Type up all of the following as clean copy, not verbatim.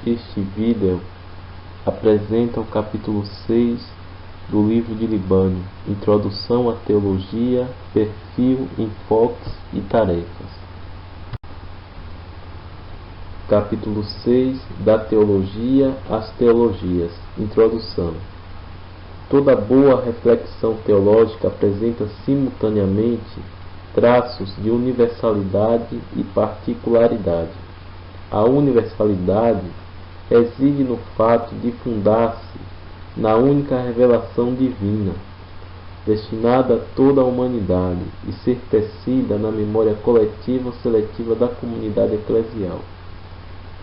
Este vídeo apresenta o capítulo 6 do livro de Libânio, Introdução à Teologia, Perfil, Enfoques e Tarefas. Capítulo 6 da Teologia às Teologias. Introdução. Toda boa reflexão teológica apresenta simultaneamente traços de universalidade e particularidade. A universalidade reside no fato de fundar-se na única revelação divina, destinada a toda a humanidade, e ser tecida na memória coletiva ou seletiva da comunidade eclesial.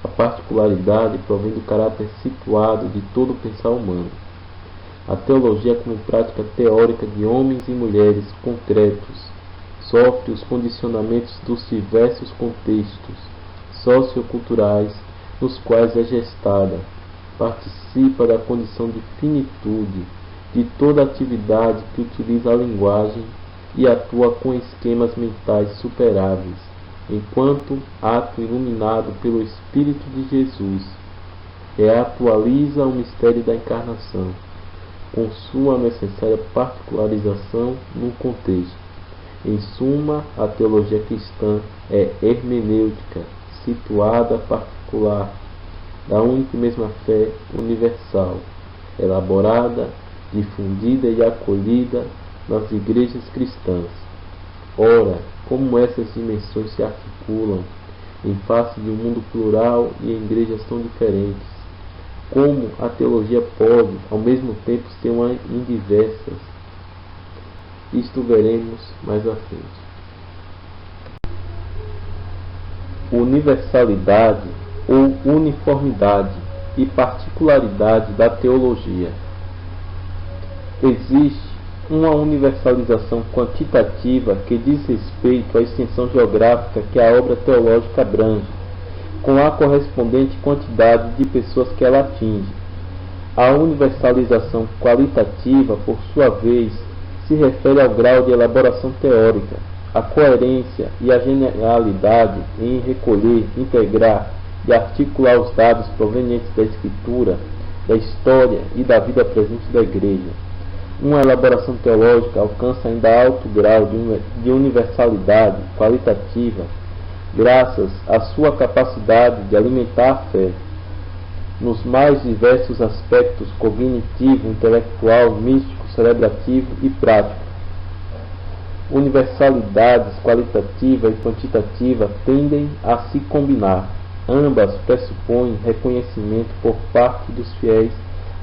A particularidade provém do caráter situado de todo o pensar humano. A teologia, como prática teórica de homens e mulheres concretos, sofre os condicionamentos dos diversos contextos socioculturais nos quais é gestada, participa da condição de finitude de toda atividade que utiliza a linguagem e atua com esquemas mentais superáveis, enquanto ato iluminado pelo Espírito de Jesus, reatualiza o mistério da encarnação, com sua necessária particularização no contexto. Em suma, a teologia cristã é hermenêutica, situada particular, da única e mesma fé universal, elaborada, difundida e acolhida nas igrejas cristãs. Ora, como essas dimensões se articulam em face de um mundo plural e em igrejas tão diferentes? Como a teologia pode, ao mesmo tempo, ser uma em diversas? Isto veremos mais à frente. Universalidade ou uniformidade e particularidade da teologia. Existe uma universalização quantitativa que diz respeito à extensão geográfica que a obra teológica abrange, com a correspondente quantidade de pessoas que ela atinge. A universalização qualitativa, por sua vez, se refere ao grau de elaboração teórica, a coerência e a genialidade em recolher, integrar e articular os dados provenientes da Escritura, da história e da vida presente da Igreja. Uma elaboração teológica alcança ainda alto grau de universalidade qualitativa, graças à sua capacidade de alimentar a fé, nos mais diversos aspectos cognitivo, intelectual, místico, celebrativo e prático. Universalidades qualitativa e quantitativa tendem a se combinar. Ambas pressupõem reconhecimento por parte dos fiéis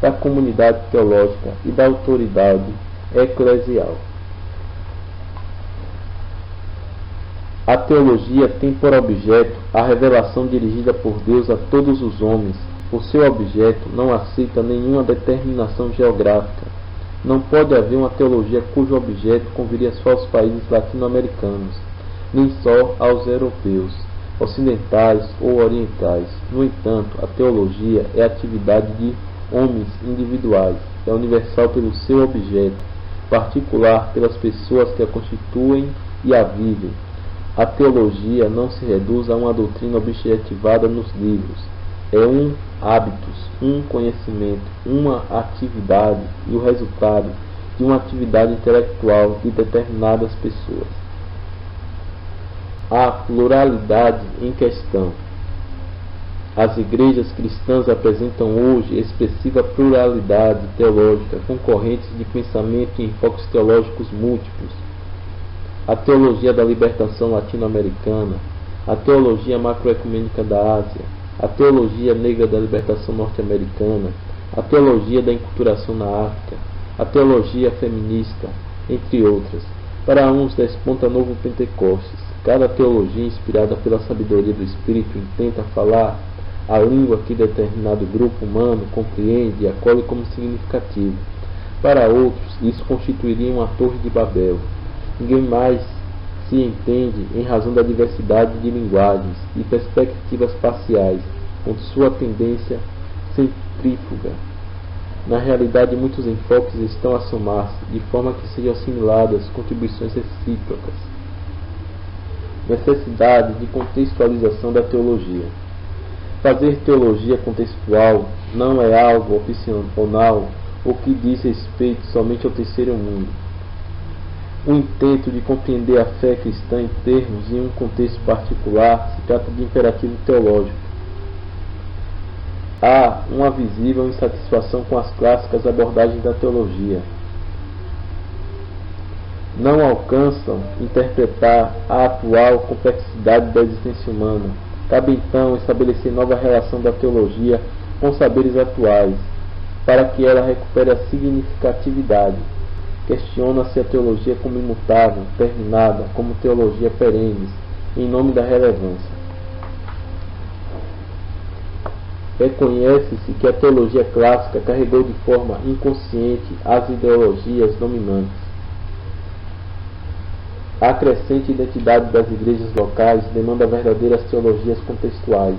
da comunidade teológica e da autoridade eclesial. A teologia tem por objeto a revelação dirigida por Deus a todos os homens. Por seu objeto, não aceita nenhuma determinação geográfica. Não pode haver uma teologia cujo objeto conviria só aos países latino-americanos, nem só aos europeus, ocidentais ou orientais. No entanto, a teologia é a atividade de homens individuais, é universal pelo seu objeto, particular pelas pessoas que a constituem e a vivem. A teologia não se reduz a uma doutrina objetivada nos livros. É um hábitos, um conhecimento, uma atividade e o resultado de uma atividade intelectual de determinadas pessoas. A pluralidade em questão. As igrejas cristãs apresentam hoje expressiva pluralidade teológica, com correntes de pensamento e enfoques teológicos múltiplos. A teologia da libertação latino-americana, a teologia macroecumênica da Ásia, a teologia negra da libertação norte-americana, a teologia da enculturação na África, a teologia feminista, entre outras. Para uns desponta novo Pentecostes. Cada teologia inspirada pela sabedoria do Espírito intenta falar a língua que determinado grupo humano compreende e acolhe como significativo. Para outros, isso constituiria uma torre de Babel. Ninguém mais se entende em razão da diversidade de linguagens e perspectivas parciais, com sua tendência centrífuga. Na realidade, muitos enfoques estão a somar-se, de forma que sejam assimiladas contribuições recíprocas. Necessidade de contextualização da teologia. Fazer teologia contextual não é algo opcional ou que diz respeito somente ao terceiro mundo. O intento de compreender a fé cristã em termos e em um contexto particular se trata de imperativo teológico. Há uma visível insatisfação com as clássicas abordagens da teologia. Não alcançam interpretar a atual complexidade da existência humana. Cabe então estabelecer nova relação da teologia com os saberes atuais, para que ela recupere a significatividade. Questiona-se a teologia como imutável, terminada, como teologia perenes, em nome da relevância. Reconhece-se que a teologia clássica carregou de forma inconsciente as ideologias dominantes. A crescente identidade das igrejas locais demanda verdadeiras teologias contextuais.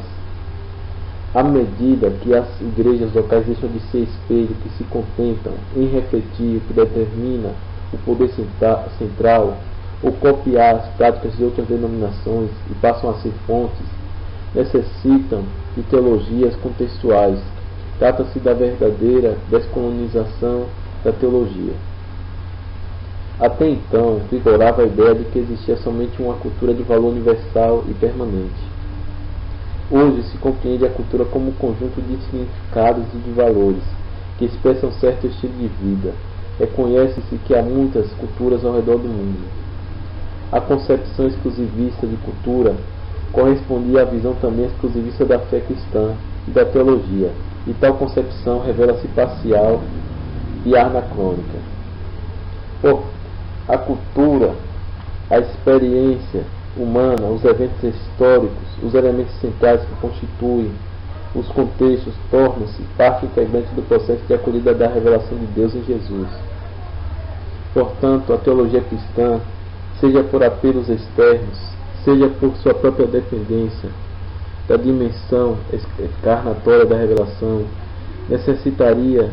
À medida que as igrejas locais deixam de ser espelho que se contentam em refletir o que determina o poder central, ou copiar as práticas de outras denominações e passam a ser fontes, necessitam de teologias contextuais. Trata-se da verdadeira descolonização da teologia. Até então, vigorava a ideia de que existia somente uma cultura de valor universal e permanente. Hoje se compreende a cultura como um conjunto de significados e de valores, que expressam certo estilo de vida. Reconhece-se que há muitas culturas ao redor do mundo. A concepção exclusivista de cultura correspondia à visão também exclusivista da fé cristã e da teologia, e tal concepção revela-se parcial e anacrônica. A cultura, a experiência humana, os eventos históricos, os elementos centrais que constituem os contextos tornam-se parte integrante do processo de acolhida da revelação de Deus em Jesus. Portanto, a teologia cristã, seja por apelos externos, seja por sua própria dependência da dimensão encarnatória da revelação, necessitaria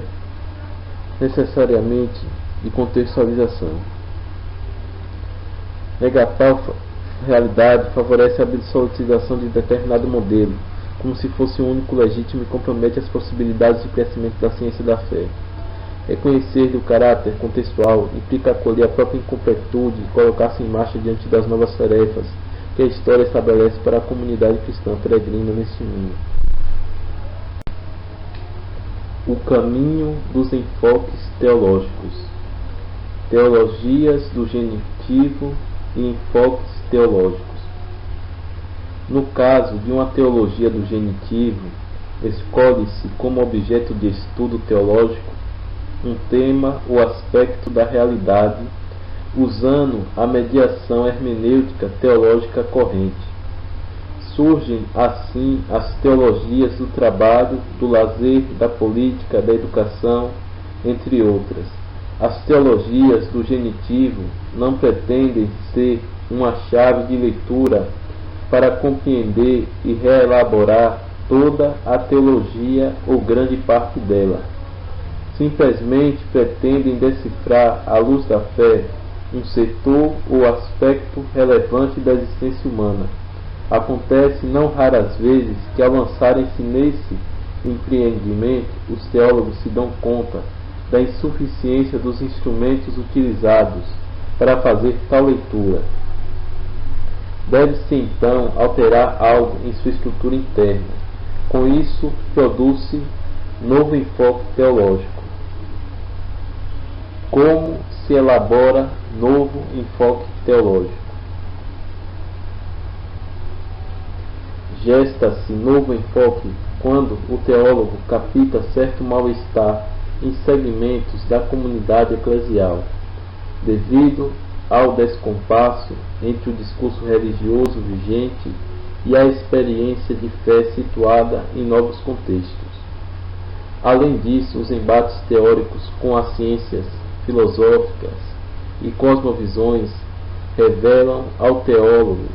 necessariamente de contextualização. Negar tal realidade favorece a absolutização de determinado modelo, como se fosse o único legítimo e compromete as possibilidades de crescimento da ciência e da fé. Reconhecer-lhe o caráter contextual implica acolher a própria incompletude e colocar-se em marcha diante das novas tarefas que a história estabelece para a comunidade cristã peregrina neste mundo. O caminho dos enfoques teológicos. Teologias do genitivo e enfoques teológicos. No caso de uma teologia do genitivo, escolhe-se como objeto de estudo teológico um tema ou aspecto da realidade, usando a mediação hermenêutica teológica corrente. Surgem assim as teologias do trabalho, do lazer, da política, da educação, entre outras. As teologias do genitivo não pretendem ser uma chave de leitura para compreender e reelaborar toda a teologia ou grande parte dela. Simplesmente pretendem decifrar, à luz da fé, um setor ou aspecto relevante da existência humana. Acontece não raras vezes que, ao lançarem-se nesse empreendimento, os teólogos se dão conta da insuficiência dos instrumentos utilizados para fazer tal leitura. Deve-se então alterar algo em sua estrutura interna. Com isso, produz-se novo enfoque teológico. Como se elabora novo enfoque teológico? Gesta-se novo enfoque quando o teólogo capta certo mal-estar em segmentos da comunidade eclesial, devido ao descompasso entre o discurso religioso vigente e a experiência de fé situada em novos contextos. Além disso, os embates teóricos com as ciências filosóficas e cosmovisões revelam ao teólogo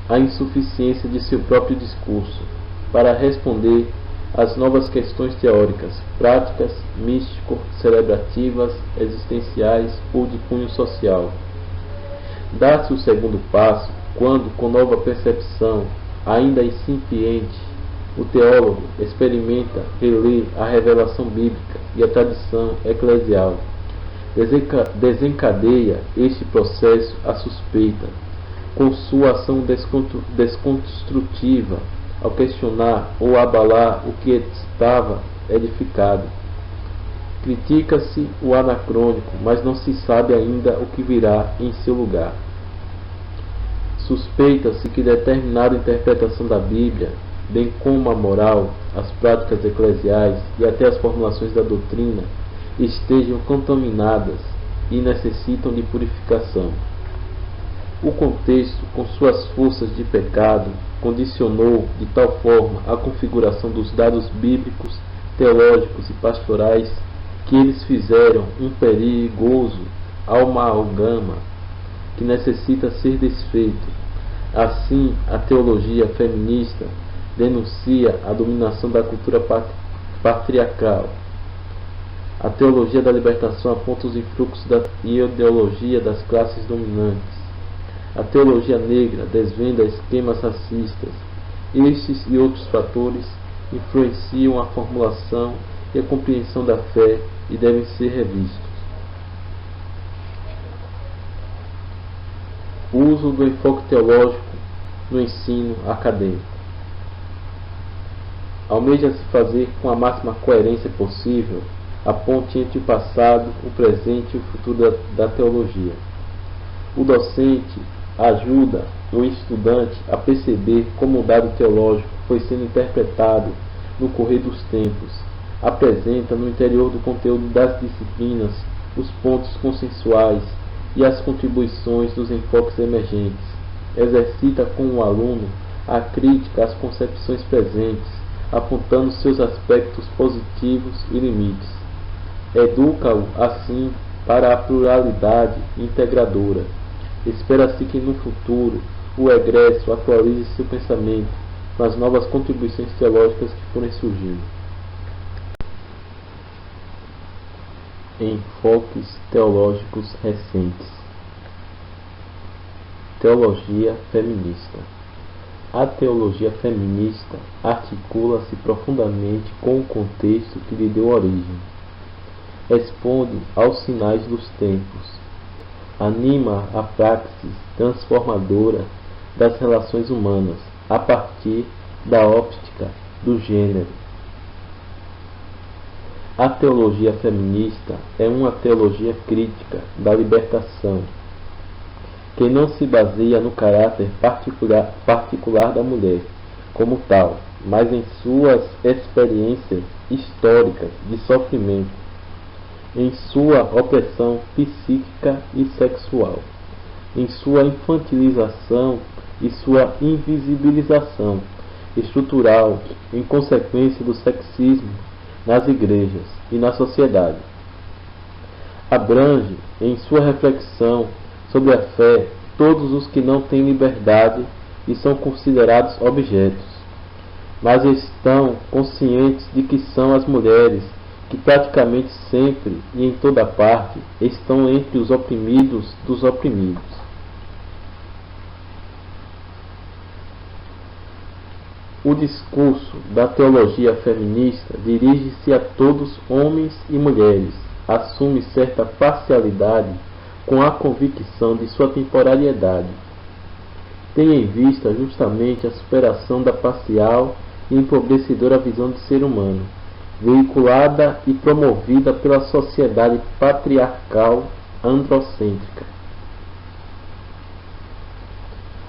a insuficiência de seu próprio discurso para responder às novas questões teóricas, práticas, místico-celebrativas, existenciais ou de cunho social. Dá-se o segundo passo quando, com nova percepção, ainda incipiente, O teólogo experimenta reler a revelação bíblica e a tradição eclesial. Desencadeia este processo a suspeita, com sua ação desconstrutiva, ao questionar ou abalar o que estava edificado. Critica-se o anacrônico, mas não se sabe ainda o que virá em seu lugar. Suspeita-se que determinada interpretação da Bíblia, bem como a moral, as práticas eclesiais e até as formulações da doutrina, estejam contaminadas e necessitam de purificação. O contexto, com suas forças de pecado, condicionou de tal forma a configuração dos dados bíblicos, teológicos e pastorais que eles fizeram um perigoso amalgama que necessita ser desfeito. Assim, a teologia feminista denuncia a dominação da cultura patriarcal. A teologia da libertação aponta os influxos da ideologia das classes dominantes. A teologia negra desvenda esquemas racistas. Estes e outros fatores influenciam a formulação e a compreensão da fé e devem ser revistos. O uso do enfoque teológico no ensino acadêmico. Almeja-se fazer com a máxima coerência possível a ponte entre o passado, o presente e o futuro da teologia. O docente ajuda o estudante a perceber como o dado teológico foi sendo interpretado no correr dos tempos. Apresenta no interior do conteúdo das disciplinas os pontos consensuais e as contribuições dos enfoques emergentes. Exercita com o aluno a crítica às concepções presentes, apontando seus aspectos positivos e limites. Educa-o, assim, para a pluralidade integradora. Espera-se que no futuro o egresso atualize seu pensamento com as novas contribuições teológicas que forem surgindo. Enfoques teológicos recentes. Teologia feminista. A teologia feminista articula-se profundamente com o contexto que lhe deu origem. Responde aos sinais dos tempos. Anima a praxis transformadora das relações humanas a partir da óptica do gênero. A teologia feminista é uma teologia crítica da libertação, que não se baseia no caráter particular da mulher como tal, mas em suas experiências históricas de sofrimento, em sua opressão psíquica e sexual, em sua infantilização e sua invisibilização estrutural em consequência do sexismo nas igrejas e na sociedade. Abrange em sua reflexão sobre a fé todos os que não têm liberdade e são considerados objetos, mas estão conscientes de que são as mulheres que praticamente sempre e em toda parte estão entre os oprimidos dos oprimidos. O discurso da teologia feminista dirige-se a todos, homens e mulheres, assume certa parcialidade com a convicção de sua temporariedade. Tem em vista justamente a superação da parcial e empobrecedora visão de ser humano, veiculada e promovida pela sociedade patriarcal androcêntrica.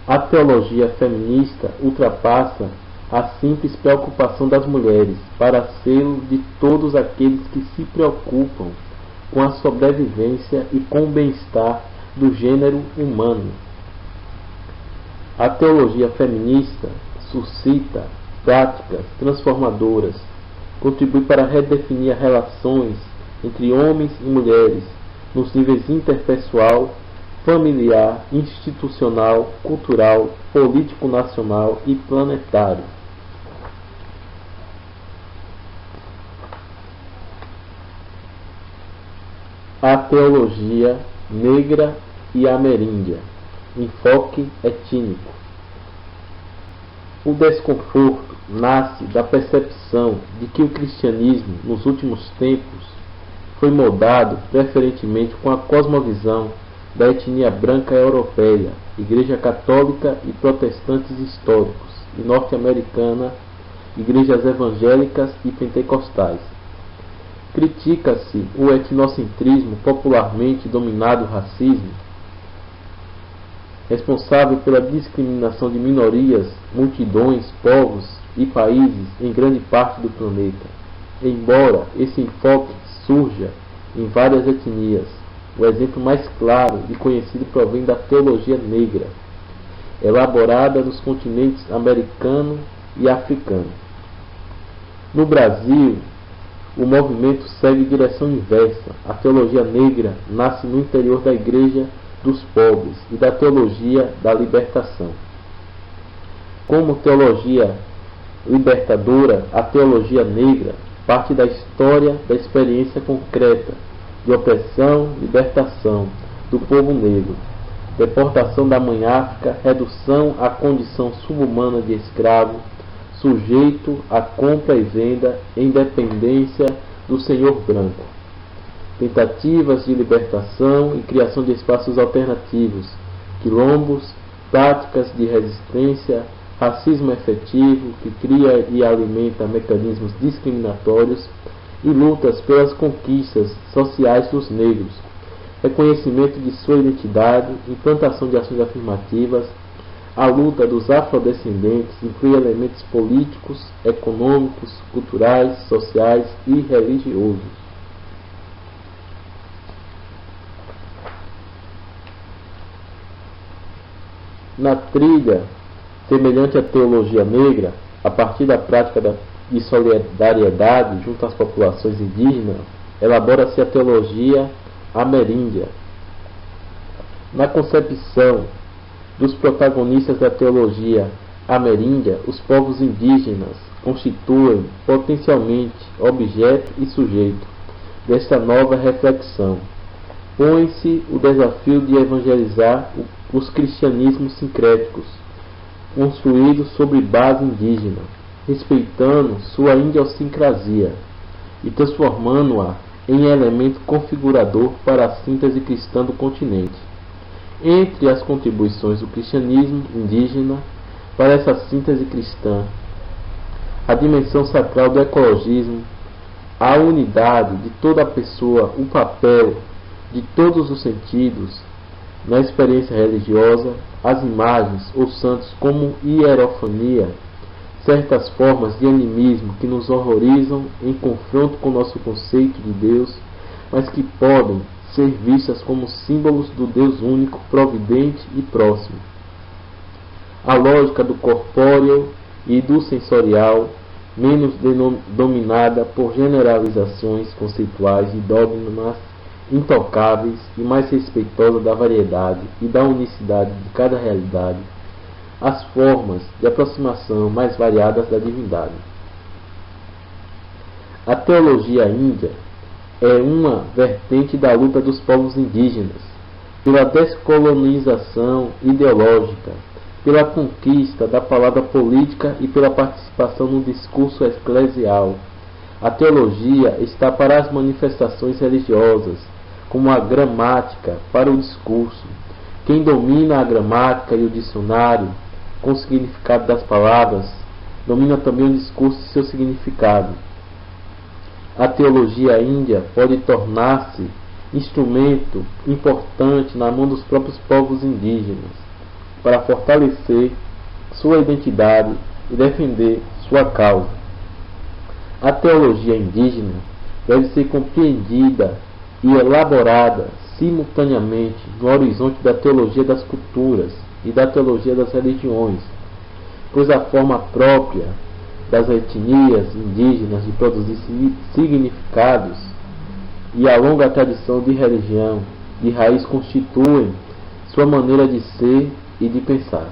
A teologia feminista ultrapassa a simples preocupação das mulheres para selo de todos aqueles que se preocupam com a sobrevivência e com o bem-estar do gênero humano. A teologia feminista suscita práticas transformadoras, contribui para redefinir as relações entre homens e mulheres nos níveis interpessoal, familiar, institucional, cultural, político nacional e planetário. A teologia negra e ameríndia. Enfoque étnico. O desconforto nasce da percepção de que o cristianismo, nos últimos tempos, foi moldado preferentemente com a cosmovisão da etnia branca europeia, Igreja Católica e protestantes históricos, e norte-americana, igrejas evangélicas e pentecostais. Critica-se o etnocentrismo, popularmente dominado racismo, responsável pela discriminação de minorias, multidões, povos e países em grande parte do planeta. Embora esse enfoque surja em várias etnias, o exemplo mais claro e conhecido provém da teologia negra, elaborada nos continentes americano e africano. No Brasil, o movimento segue direção inversa. A teologia negra nasce no interior da Igreja dos Pobres e da teologia da libertação. Como teologia libertadora, a teologia negra parte da história da experiência concreta de opressão, libertação do povo negro, deportação da Mãe África, redução à condição subhumana de escravo, sujeito à compra e venda em dependência do senhor branco. Tentativas de libertação e criação de espaços alternativos, quilombos, táticas de resistência, racismo efetivo que cria e alimenta mecanismos discriminatórios e lutas pelas conquistas sociais dos negros, reconhecimento de sua identidade, implantação de ações afirmativas. A luta dos afrodescendentes inclui elementos políticos, econômicos, culturais, sociais e religiosos. Na trilha semelhante à teologia negra, a partir da prática de solidariedade junto às populações indígenas, elabora-se a teologia ameríndia. Na concepção dos protagonistas da teologia ameríndia, os povos indígenas constituem potencialmente objeto e sujeito desta nova reflexão. Põe-se o desafio de evangelizar os cristianismos sincréticos, construídos sobre base indígena, respeitando sua idiosincrasia e transformando-a em elemento configurador para a síntese cristã do continente. Entre as contribuições do cristianismo indígena para essa síntese cristã, a dimensão sacral do ecologismo, a unidade de toda a pessoa, o papel de todos os sentidos na experiência religiosa, as imagens ou santos como hierofania, certas formas de animismo que nos horrorizam em confronto com nosso conceito de Deus, mas que podem ser vistas como símbolos do Deus único, providente e próximo. A lógica do corpóreo e do sensorial, menos dominada por generalizações conceituais e dogmas intocáveis e mais respeitosa da variedade e da unicidade de cada realidade, as formas de aproximação mais variadas da divindade. A teologia índia é uma vertente da luta dos povos indígenas pela descolonização ideológica, pela conquista da palavra política e pela participação no discurso eclesial. A teologia está para as manifestações religiosas, como a gramática para o discurso. Quem domina a gramática e o dicionário com o significado das palavras, domina também o discurso e seu significado. A teologia índia pode tornar-se instrumento importante na mão dos próprios povos indígenas para fortalecer sua identidade e defender sua causa. A teologia indígena deve ser compreendida e elaborada simultaneamente no horizonte da teologia das culturas e da teologia das religiões, pois a forma própria das etnias indígenas de produzir significados e a longa tradição de religião de raiz constituem sua maneira de ser e de pensar.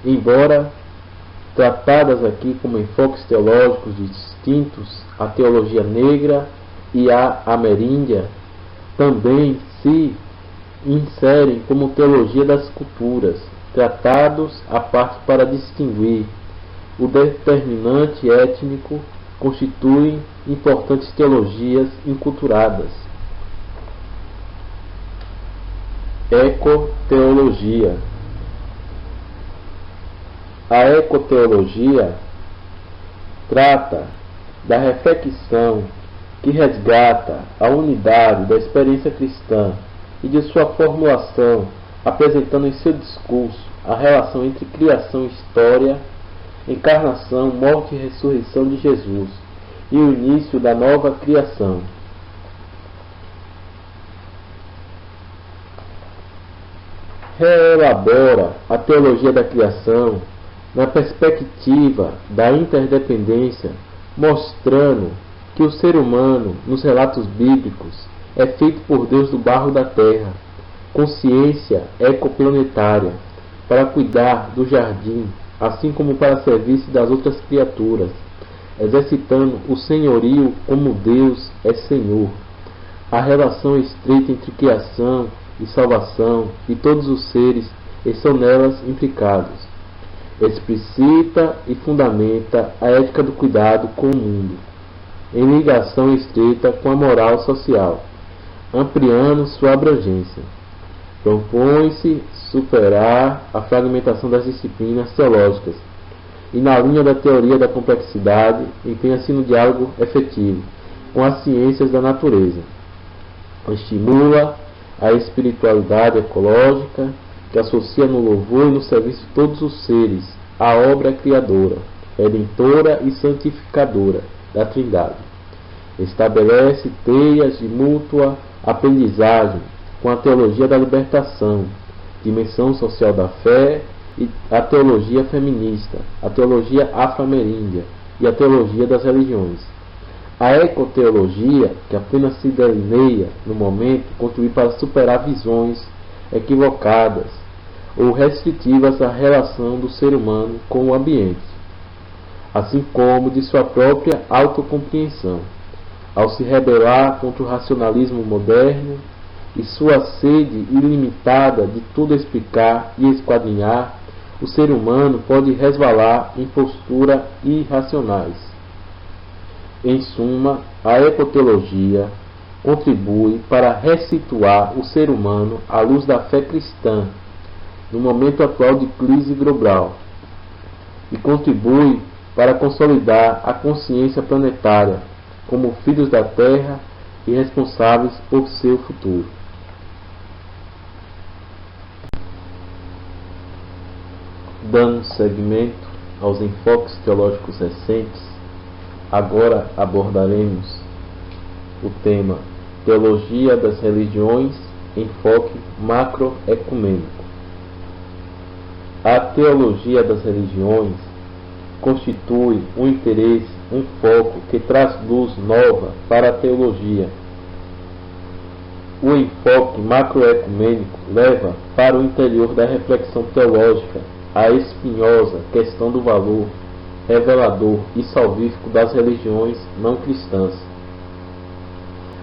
Embora tratadas aqui como enfoques teológicos distintos, a teologia negra e a ameríndia também se inserem como teologia das culturas, tratados à parte para distinguir o determinante étnico, constituem importantes teologias enculturadas. Ecoteologia. A ecoteologia trata da reflexão que resgata a unidade da experiência cristã e de sua formulação, apresentando em seu discurso a relação entre criação e história, encarnação, morte e ressurreição de Jesus e o início da nova criação. Reelabora a teologia da criação na perspectiva da interdependência, mostrando que o ser humano, nos relatos bíblicos, é feito por Deus do barro da terra, consciência ecoplanetária, para cuidar do jardim, assim como para servir-se das outras criaturas, exercitando o senhorio como Deus é Senhor. A relação estreita entre criação e salvação e todos os seres estão nelas implicados. Explicita e fundamenta a ética do cuidado com o mundo, em ligação estreita com a moral social, ampliando sua abrangência. Propõe-se superar a fragmentação das disciplinas teológicas e, na linha da teoria da complexidade, empenha-se no diálogo efetivo com as ciências da natureza. Estimula a espiritualidade ecológica, que associa no louvor e no serviço de todos os seres a obra criadora, redentora e santificadora da Trindade. Estabelece teias de mútua aprendizagem com a teologia da libertação, dimensão social da fé, e a teologia feminista, a teologia afro-ameríndia e a teologia das religiões. A ecoteologia, que apenas se delineia no momento, contribui para superar visões equivocadas ou restritivas à relação do ser humano com o ambiente, assim como de sua própria autocompreensão, ao se rebelar contra o racionalismo moderno e sua sede ilimitada de tudo explicar e esquadrinhar, o ser humano pode resvalar em posturas irracionais. Em suma, a ecoteologia contribui para ressituar o ser humano à luz da fé cristã, no momento atual de crise global, e contribui para consolidar a consciência planetária como filhos da Terra e responsáveis por seu futuro. Dando seguimento aos enfoques teológicos recentes, agora abordaremos o tema Teologia das Religiões, enfoque macroecumênico. A teologia das religiões constitui um interesse, um foco que traz luz nova para a teologia. O enfoque macroecumênico leva para o interior da reflexão teológica a espinhosa questão do valor revelador e salvífico das religiões não cristãs.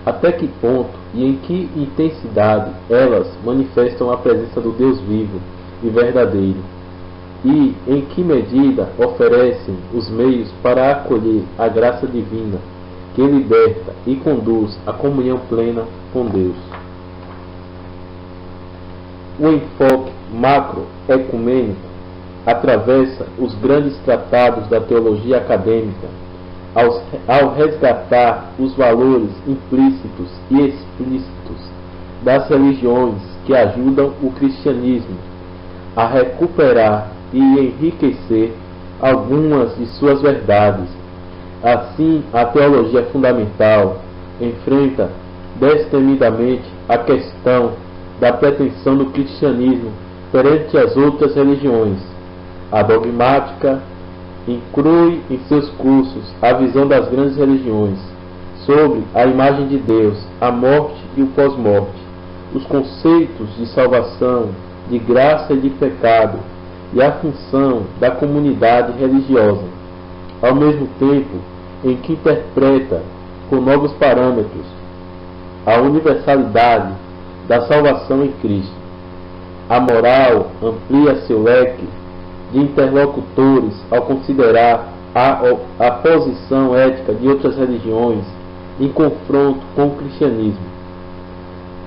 Até que ponto e em que intensidade elas manifestam a presença do Deus vivo e verdadeiro, e em que medida oferecem os meios para acolher a graça divina que liberta e conduz à comunhão plena com Deus. O enfoque macroecumênico atravessa os grandes tratados da teologia acadêmica ao resgatar os valores implícitos e explícitos das religiões que ajudam o cristianismo a recuperar e enriquecer algumas de suas verdades. Assim, a teologia fundamental enfrenta destemidamente a questão da pretensão do cristianismo perante as outras religiões. A dogmática inclui em seus cursos a visão das grandes religiões sobre a imagem de Deus, a morte e o pós-morte, os conceitos de salvação, de graça e de pecado, e a função da comunidade religiosa, ao mesmo tempo em que interpreta com novos parâmetros a universalidade da salvação em Cristo. A moral amplia seu leque de interlocutores ao considerar a posição ética de outras religiões em confronto com o cristianismo.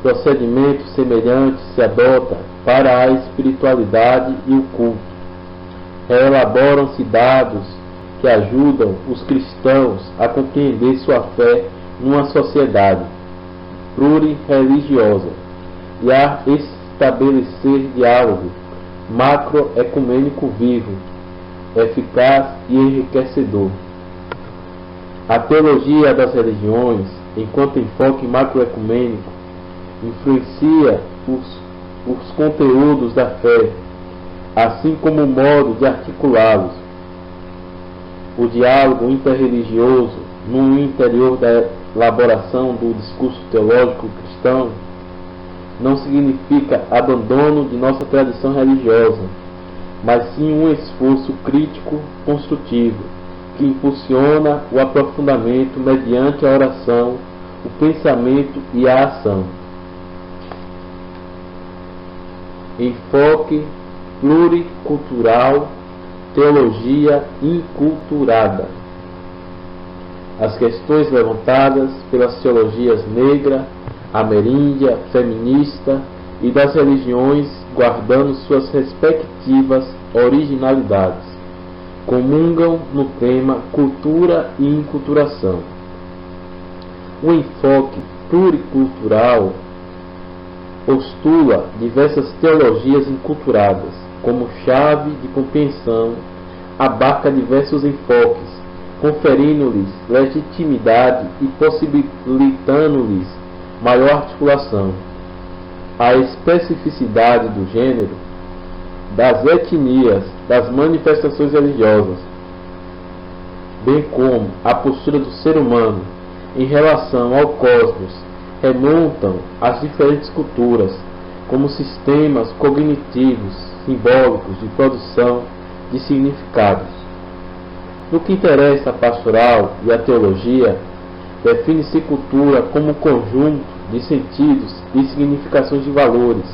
Procedimento semelhante se adota para a espiritualidade e o culto. Reelaboram-se dados que ajudam os cristãos a compreender sua fé numa sociedade plurireligiosa e a estabelecer diálogo macroecumênico vivo, eficaz e enriquecedor. A teologia das religiões, enquanto enfoque macroecumênico, influencia os conteúdos da fé, assim como o modo de articulá-los. O diálogo interreligioso no interior da elaboração do discurso teológico cristão não significa abandono de nossa tradição religiosa, mas sim um esforço crítico construtivo que impulsiona o aprofundamento mediante a oração, o pensamento e a ação. Enfoque pluricultural, teologia inculturada. As questões levantadas pelas teologias negra, ameríndia, feminista e das religiões guardando suas respectivas originalidades, comungam no tema cultura e inculturação. O enfoque pluricultural postula diversas teologias inculturadas, como chave de compreensão, abarca diversos enfoques, conferindo-lhes legitimidade e possibilitando-lhes maior articulação. A especificidade do gênero, das etnias, das manifestações religiosas, bem como a postura do ser humano em relação ao cosmos, remontam às diferentes culturas como sistemas cognitivos, simbólicos de produção de significados. No que interessa a pastoral e a teologia, define-se cultura como um conjunto de sentidos e significações de valores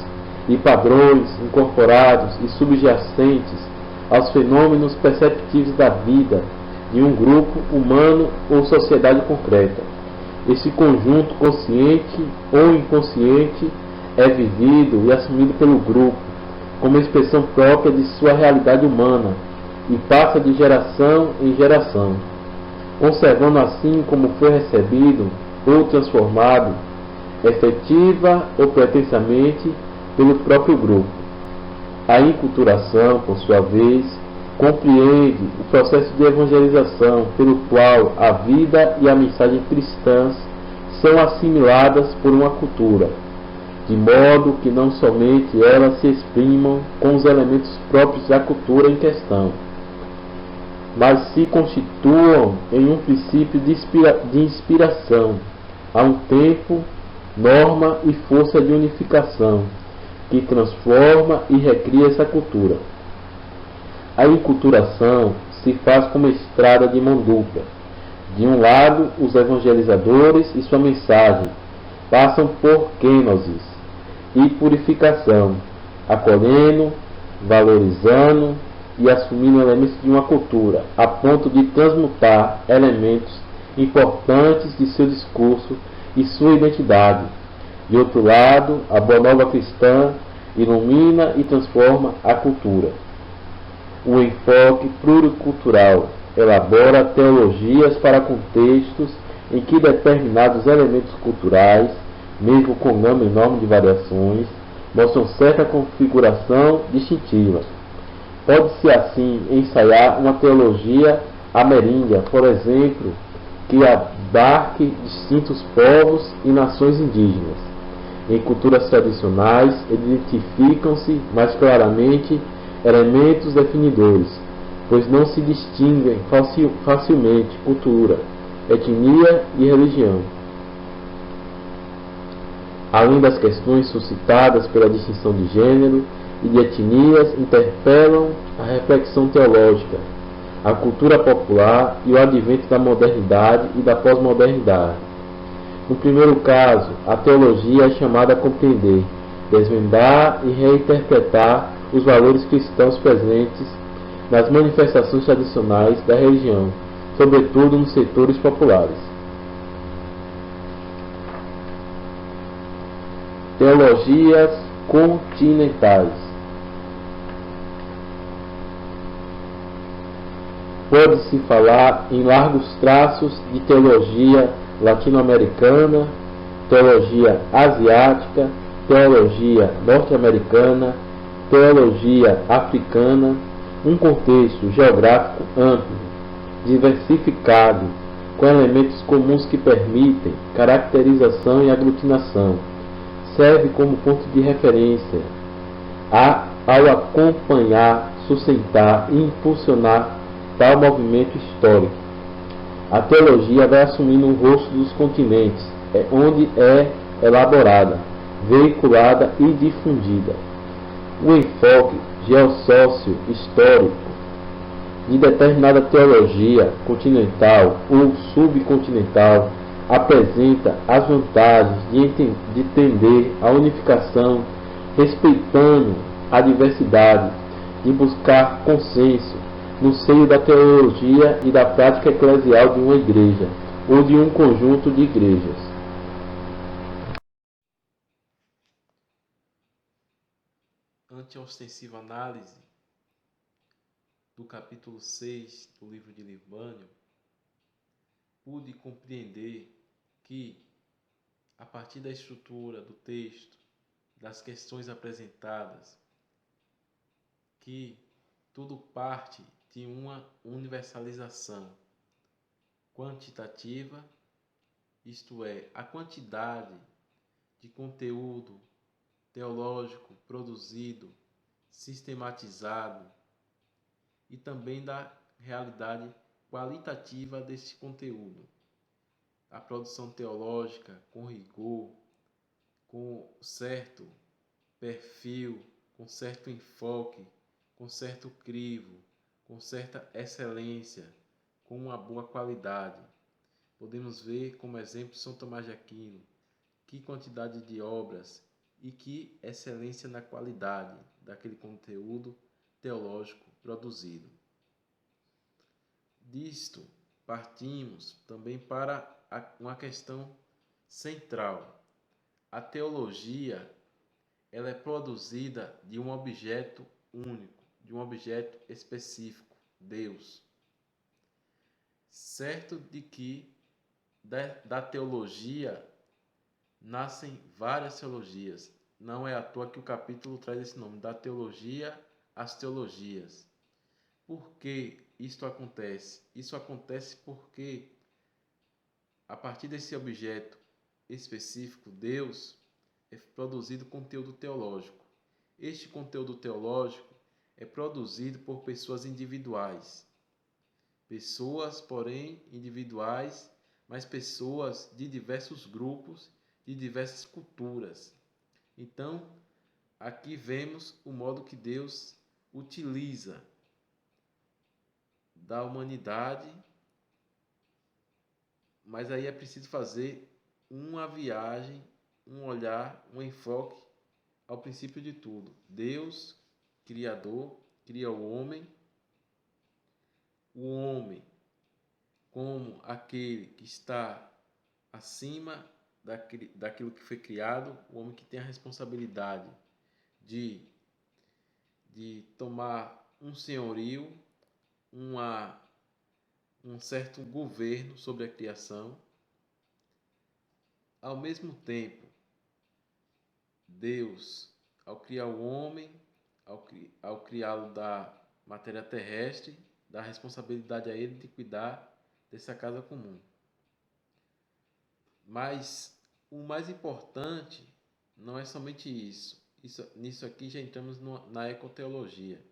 e padrões incorporados e subjacentes aos fenômenos perceptíveis da vida de um grupo humano ou sociedade concreta. Esse conjunto, consciente ou inconsciente, é vivido e assumido pelo grupo como expressão própria de sua realidade humana e passa de geração em geração, conservando assim como foi recebido ou transformado, efetiva ou pretensamente, pelo próprio grupo. A inculturação, por sua vez, compreende o processo de evangelização pelo qual a vida e a mensagem cristãs são assimiladas por uma cultura, de modo que não somente elas se exprimam com os elementos próprios da cultura em questão, mas se constituam em um princípio de inspiração, a um tempo, norma e força de unificação, que transforma e recria essa cultura. A inculturação se faz como estrada de mão dupla. De um lado, os evangelizadores e sua mensagem passam por kenosis e purificação, acolhendo, valorizando e assumindo elementos de uma cultura, a ponto de transmutar elementos importantes de seu discurso e sua identidade. De outro lado, a boa nova cristã ilumina e transforma a cultura. O enfoque pluricultural elabora teologias para contextos em que determinados elementos culturais, mesmo com gama enorme de variações, mostram certa configuração distintiva. Pode-se assim ensaiar uma teologia ameríndia, por exemplo, que abarque distintos povos e nações indígenas. Em culturas tradicionais, identificam-se mais claramente elementos definidores, pois não se distinguem facilmente cultura, etnia e religião. Além das questões suscitadas pela distinção de gênero e de etnias, interpelam a reflexão teológica, a cultura popular e o advento da modernidade e da pós-modernidade. No primeiro caso, a teologia é chamada a compreender desvendar e reinterpretar os valores cristãos presentes nas manifestações tradicionais da religião, sobretudo nos setores populares. Teologias continentais. Pode-se falar em largos traços de teologia latino-americana, teologia asiática, teologia norte-americana, teologia africana, um contexto geográfico amplo, diversificado, com elementos comuns que permitem caracterização e aglutinação, serve como ponto de referência ao acompanhar, sustentar e impulsionar tal movimento histórico. A teologia vai assumindo o rosto dos continentes, onde é elaborada, veiculada e difundida. O enfoque geossócio-histórico de determinada teologia continental ou subcontinental apresenta as vantagens de tender à unificação, respeitando a diversidade, de buscar consenso no seio da teologia e da prática eclesial de uma igreja ou de um conjunto de igrejas. Ante a ostensiva análise do capítulo 6 do livro de Libânio, pude compreender que, a partir da estrutura do texto, das questões apresentadas, que tudo parte de uma universalização quantitativa, isto é, a quantidade de conteúdo teológico produzido, sistematizado, e também da realidade qualitativa desse conteúdo. A produção teológica com rigor, com certo perfil, com certo enfoque, com certo crivo, com certa excelência, com uma boa qualidade. Podemos ver como exemplo São Tomás de Aquino, que quantidade de obras e que excelência na qualidade daquele conteúdo teológico produzido. Disto, partimos também para uma questão central. A teologia, ela é produzida de um objeto único, de um objeto específico, Deus. Certo de que da teologia nascem várias teologias. Não é à toa que o capítulo traz esse nome, da teologia às teologias. Por que isto acontece? Isso acontece porque, a partir desse objeto específico, Deus, é produzido conteúdo teológico. Este conteúdo teológico é produzido por pessoas individuais. Pessoas, porém, individuais, mas pessoas de diversos grupos, de diversas culturas. Então, aqui vemos o modo que Deus utiliza da humanidade, mas aí é preciso fazer uma viagem, um olhar, um enfoque ao princípio de tudo. Deus, Criador, cria o homem como aquele que está acima daquilo que foi criado, o homem que tem a responsabilidade de tomar um senhorio, um certo governo sobre a criação. Ao mesmo tempo, Deus, ao criar o homem, ao criá-lo da matéria terrestre, dá a responsabilidade a ele de cuidar dessa casa comum. Mas o mais importante não é somente isso. Nisso aqui já entramos na ecoteologia.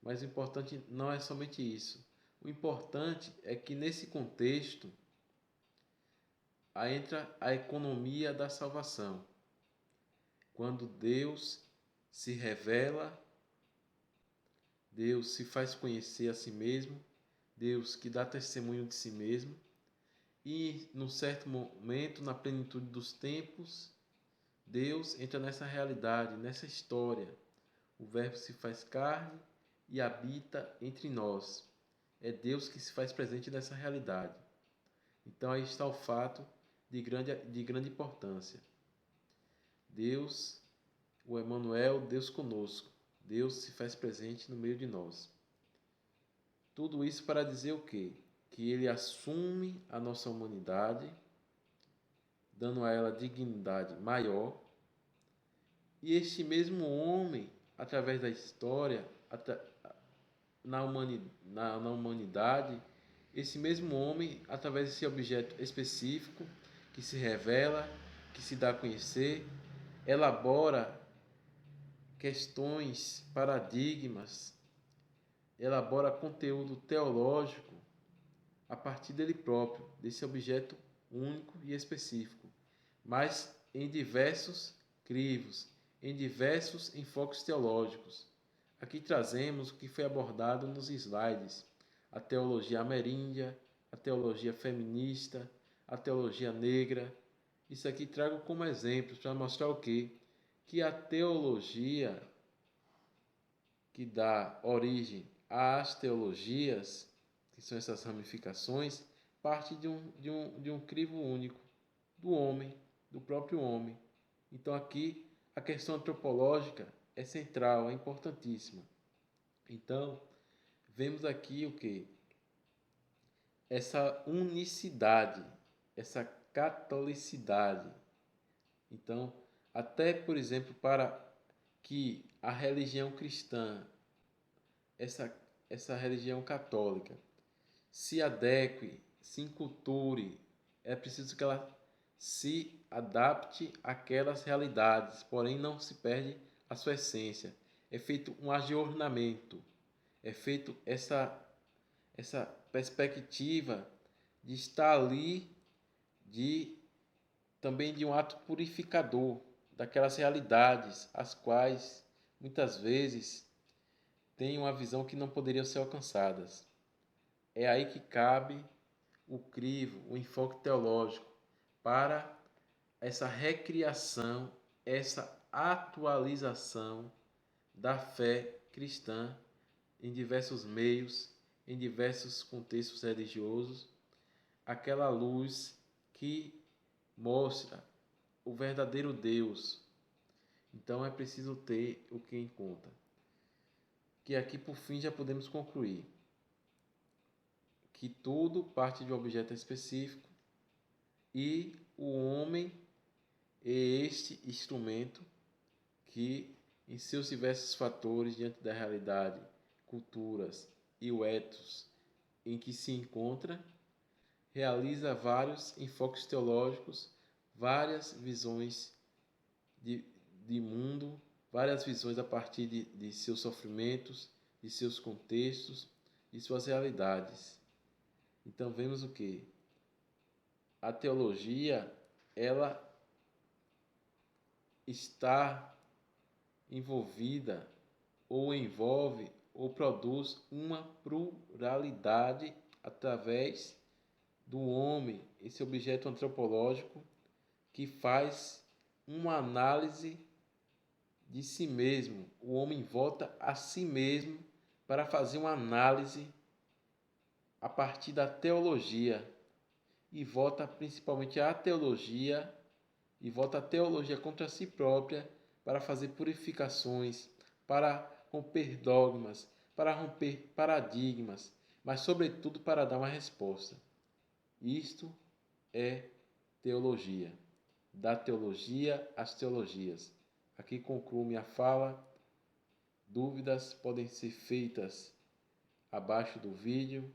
Mas o importante não é somente isso. O importante é que nesse contexto entra a economia da salvação. Quando Deus se revela, Deus se faz conhecer a si mesmo, Deus que dá testemunho de si mesmo, e num certo momento, na plenitude dos tempos, Deus entra nessa realidade, nessa história. O Verbo se faz carne e habita entre nós. É Deus que se faz presente nessa realidade. Então aí está o fato de grande importância. Deus, o Emmanuel, Deus conosco. Deus se faz presente no meio de nós. Tudo isso para dizer o quê? Que Ele assume a nossa humanidade, dando a ela dignidade maior. E este mesmo homem, através da história, na humanidade, esse mesmo homem, através desse objeto específico, que se revela, que se dá a conhecer, elabora questões, paradigmas, elabora conteúdo teológico a partir dele próprio, desse objeto único e específico, mas em diversos crivos, em diversos enfoques teológicos. Aqui trazemos o que foi abordado nos slides: a teologia ameríndia, a teologia feminista, a teologia negra. Isso aqui trago como exemplos para mostrar o quê? Que a teologia que dá origem às teologias, que são essas ramificações, parte de um crivo único, do homem, do próprio homem. Então aqui a questão antropológica é central, é importantíssima. Então, vemos aqui o que? Essa unicidade, essa catolicidade. Então, até, por exemplo, para que a religião cristã, essa religião católica, se adeque, se enculture, é preciso que ela se adapte àquelas realidades, porém não se perde a sua essência. É feito um agiornamento, é feito essa perspectiva de estar ali, também de um ato purificador daquelas realidades, as quais muitas vezes têm uma visão que não poderiam ser alcançadas. É aí que cabe o crivo, o enfoque teológico para essa recriação, essa atualização da fé cristã em diversos meios, em diversos contextos religiosos, aquela luz que mostra o verdadeiro Deus. Então é preciso ter o que em conta. Que aqui por fim já podemos concluir que tudo parte de um objeto específico e o homem é este instrumento que, em seus diversos fatores diante da realidade, culturas e o ethos em que se encontra, realiza vários enfoques teológicos, várias visões de mundo, várias visões a partir de seus sofrimentos, de seus contextos, de suas realidades. Então vemos o que? A teologia, ela está envolvida ou envolve ou produz uma pluralidade através do homem, esse objeto antropológico que faz uma análise de si mesmo. O homem volta a si mesmo para fazer uma análise a partir da teologia e volta principalmente à teologia e volta a teologia contra si própria para fazer purificações, para romper dogmas, para romper paradigmas, mas sobretudo para dar uma resposta. Isto é teologia. Da teologia às teologias. Aqui concluo minha fala. Dúvidas podem ser feitas abaixo do vídeo.